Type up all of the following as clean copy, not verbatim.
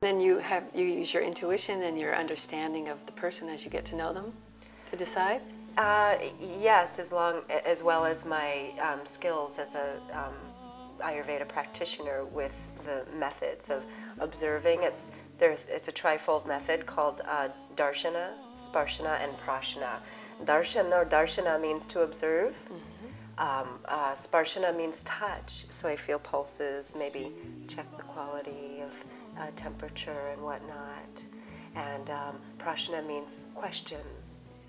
Then you use your intuition and your understanding of the person as you get to know them to decide? Yes, as well as my skills as a Ayurveda practitioner with the methods of observing. It's a trifold method called Darshana, Sparshana, and Prashana. Darshana means to observe. Sparshana means touch, so I feel pulses, maybe check the quality of temperature and whatnot. And Prashana means question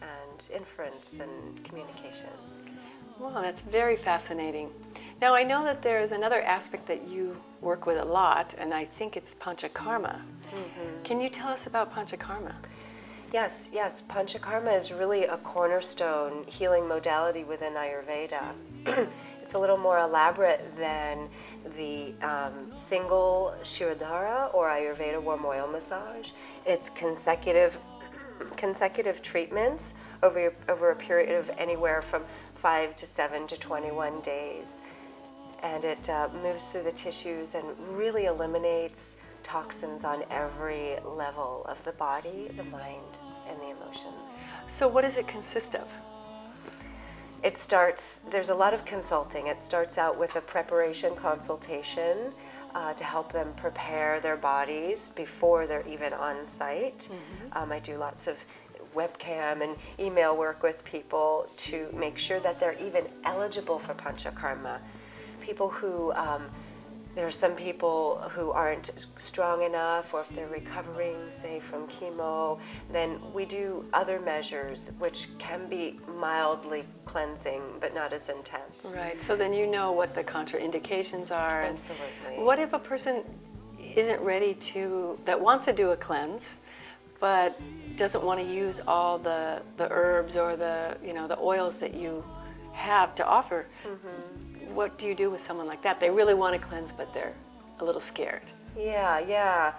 and inference and communication. Wow, that's very fascinating. Now I know that there's another aspect that you work with a lot, and I think it's Panchakarma. Can you tell us about Panchakarma? Yes. Panchakarma is really a cornerstone healing modality within Ayurveda. It's a little more elaborate than the single Shirodhara or Ayurveda warm oil massage. It's consecutive treatments over a period of anywhere from 5 to 7 to 21 days. And it moves through the tissues and really eliminates toxins on every level of the body, the mind, and the emotions. So what does it consist of? There's a lot of consulting. It starts out with a preparation consultation to help them prepare their bodies before they're even on site. I do lots of webcam and email work with people to make sure that they're even eligible for Panchakarma. People who, there are some people who aren't strong enough, or if they're recovering, say, from chemo, then we do other measures which can be mildly cleansing but not as intense. Right, so then you know what the contraindications are. Absolutely. What if a person isn't ready that wants to do a cleanse, but doesn't want to use all the herbs or the oils that you have to offer? What do you do with someone like that? They really want to cleanse, but they're a little scared. Yeah.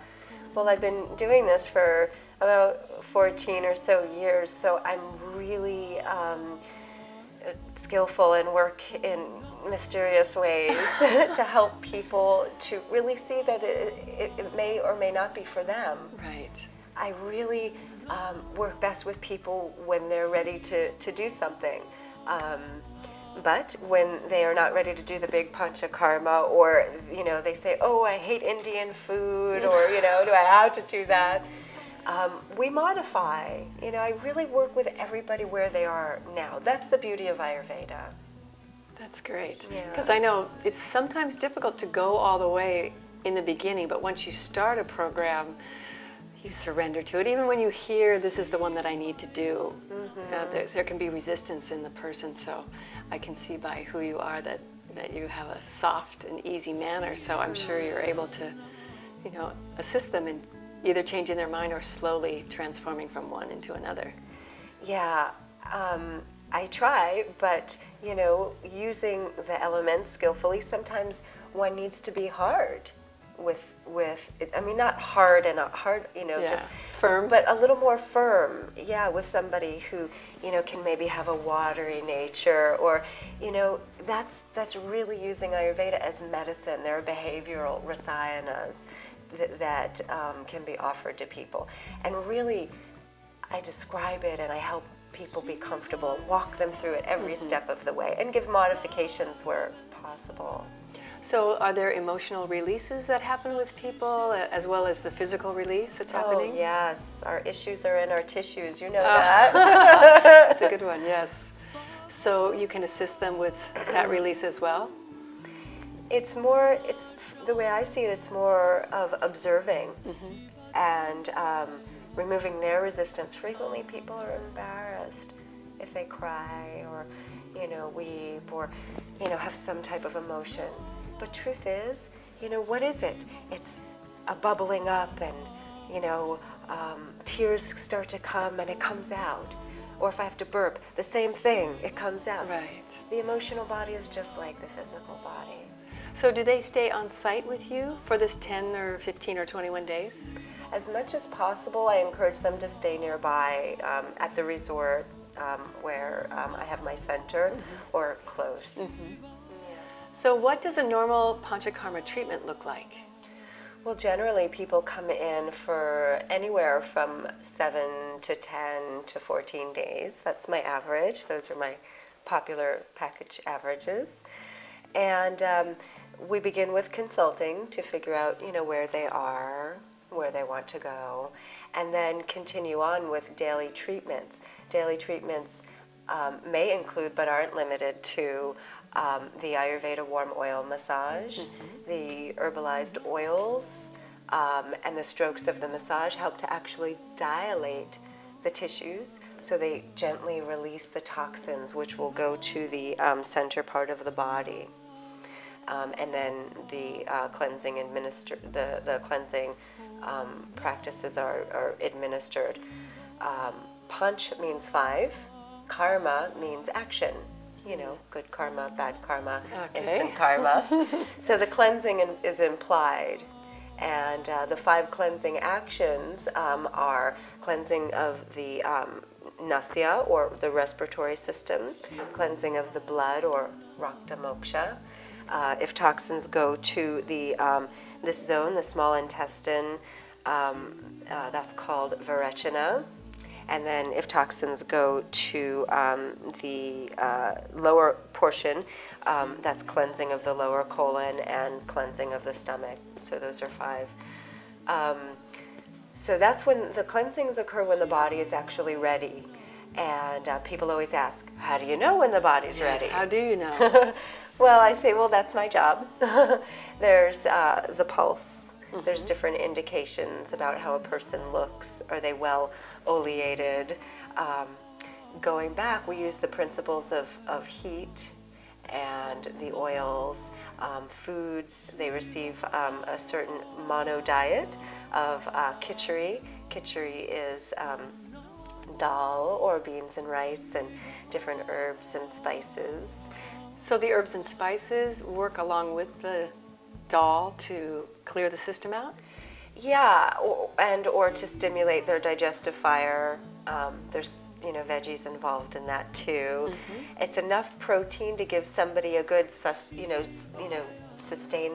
Well, I've been doing this for about 14 or so years, so I'm really skillful and work in mysterious ways to help people to really see that it may or may not be for them. Right. I really work best with people when they're ready to do something. But when they are not ready to do the big Panchakarma, or they say, "Oh, I hate Indian food," or do I have to do that? We modify. I really work with everybody where they are now. That's the beauty of Ayurveda. That's great. Yeah. Because I know it's sometimes difficult to go all the way in the beginning, but once you start a program, you surrender to it. Even when you hear, this is the one that I need to do, there can be resistance in the person. So I can see by who you are that you have a soft and easy manner. So I'm sure you're able to, assist them in either changing their mind or slowly transforming from one into another. Yeah, I try, but using the elements skillfully, sometimes one needs to be hard with I mean, not hard and not hard, just firm, but a little more firm. Yeah, with somebody who can maybe have a watery nature, or that's really using Ayurveda as medicine. There are behavioral rasayanas that can be offered to people, and really I describe it and I help people be comfortable, walk them through it every step of the way, and give modifications where possible. So are there emotional releases that happen with people, as well as the physical release that's happening? Oh, yes. Our issues are in our tissues. You know that. That's a good one, yes. So you can assist them with that release as well? It's the way I see it, it's more of observing and removing their resistance. Frequently people are embarrassed if they cry or, weep or, have some type of emotion. But truth is, what is it? It's a bubbling up and, tears start to come and it comes out. Or if I have to burp, the same thing, it comes out. Right. The emotional body is just like the physical body. So do they stay on site with you for this 10 or 15 or 21 days? As much as possible, I encourage them to stay nearby at the resort where I have my center or close. So what does a normal Panchakarma treatment look like? Well, generally people come in for anywhere from 7 to 10 to 14 days. That's my average. Those are my popular package averages. And we begin with consulting to figure out, where they are, where they want to go, and then continue on with daily treatments. Daily treatments may include, but aren't limited to, the Ayurveda warm oil massage, the herbalized oils, and the strokes of the massage help to actually dilate the tissues so they gently release the toxins, which will go to the center part of the body. And then the cleansing the cleansing practices are administered. Panch means 5. Karma means action. Good karma, bad karma, instant karma. So the cleansing is implied. And the 5 cleansing actions are cleansing of the nasya, or the respiratory system, cleansing of the blood, or rakta moksha. If toxins go to this zone, the small intestine, that's called virechana. And then if toxins go to the lower portion, that's cleansing of the lower colon and cleansing of the stomach. So those are 5. So that's when the cleansings occur, when the body is actually ready. And people always ask, how do you know when the body's ready? How do you know? Well, I say, well, that's my job. There's the pulse. There's different indications about how a person looks. Are they well oleated? Going back, we use the principles of heat and the oils, foods. They receive a certain mono diet of khichdi. Khichdi is dal, or beans and rice, and different herbs and spices. So the herbs and spices work along with the dal to clear the system out? Yeah, or to stimulate their digestive fire. There's veggies involved in that too. It's enough protein to give somebody a good sustain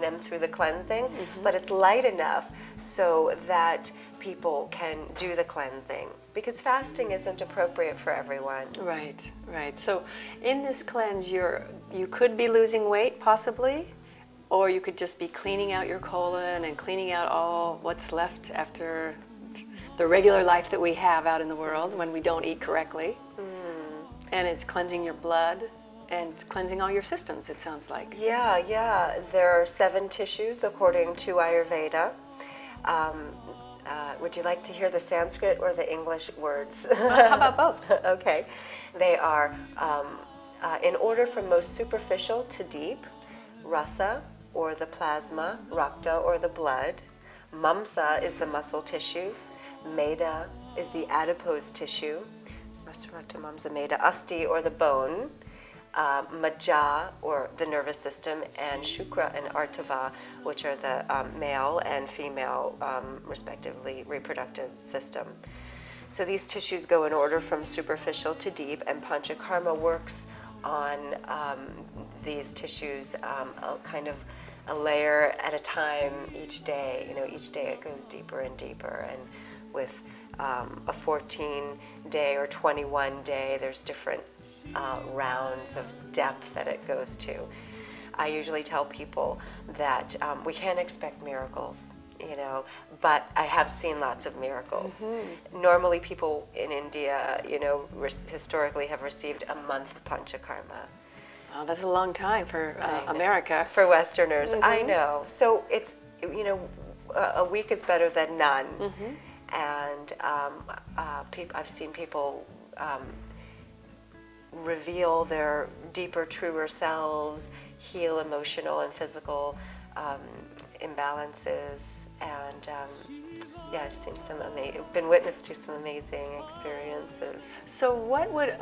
them through the cleansing, but it's light enough so that people can do the cleansing, because fasting isn't appropriate for everyone. Right. So in this cleanse, you could be losing weight possibly, or you could just be cleaning out your colon and cleaning out all what's left after the regular life that we have out in the world when we don't eat correctly. And it's cleansing your blood and cleansing all your systems, it sounds like. Yeah. There are 7 tissues according to Ayurveda. Would you like to hear the Sanskrit or the English words? How about both? Okay. They are, in order from most superficial to deep: rasa, or the plasma; rakta, or the blood; mamsa is the muscle tissue; meda is the adipose tissue; rakta, mamsa, meda; asti, or the bone; majja, or the nervous system; and shukra and artava, which are the male and female, respectively, reproductive system. So these tissues go in order from superficial to deep, and panchakarma works on these tissues kind of a layer at a time each day. Each day it goes deeper and deeper, and with a 14-day or 21-day, there's different rounds of depth that it goes to. I usually tell people that we can't expect miracles, but I have seen lots of miracles. Normally people in India, historically have received a month of panchakarma. Oh, that's a long time for America. For Westerners, I know. So it's, a week is better than none. And I've seen people reveal their deeper, truer selves, heal emotional and physical imbalances, and I've seen been witness to some amazing experiences. So what would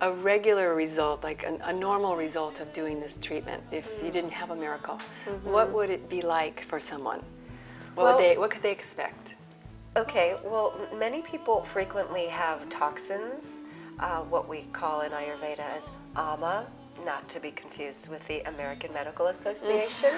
a regular result, like a normal result of doing this treatment, if you didn't have a miracle, what would it be like for someone? What could they expect? Okay, well, many people frequently have toxins, what we call in Ayurveda as ama, not to be confused with the American Medical Association.